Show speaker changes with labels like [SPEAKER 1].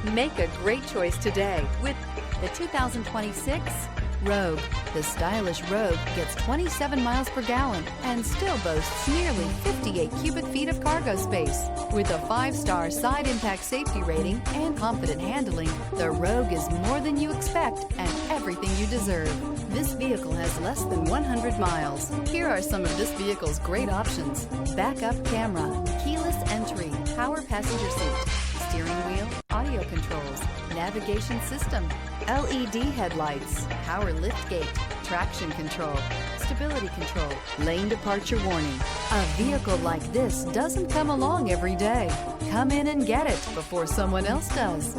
[SPEAKER 1] Make a great choice today with the 2026 Rogue. The stylish Rogue gets 27 miles per gallon and still boasts nearly 58 cubic feet of cargo space. With a 5-star side impact safety rating and confident handling, the Rogue is more than you expect and everything you deserve. This vehicle has less than 100 miles. Here are some of this vehicle's great options: backup camera, keyless entry, power passenger seat, steering wheel audio controls, navigation system, LED headlights, power liftgate, traction control, stability control, lane departure warning. A vehicle like this doesn't come along every day. Come in and get it before someone else does.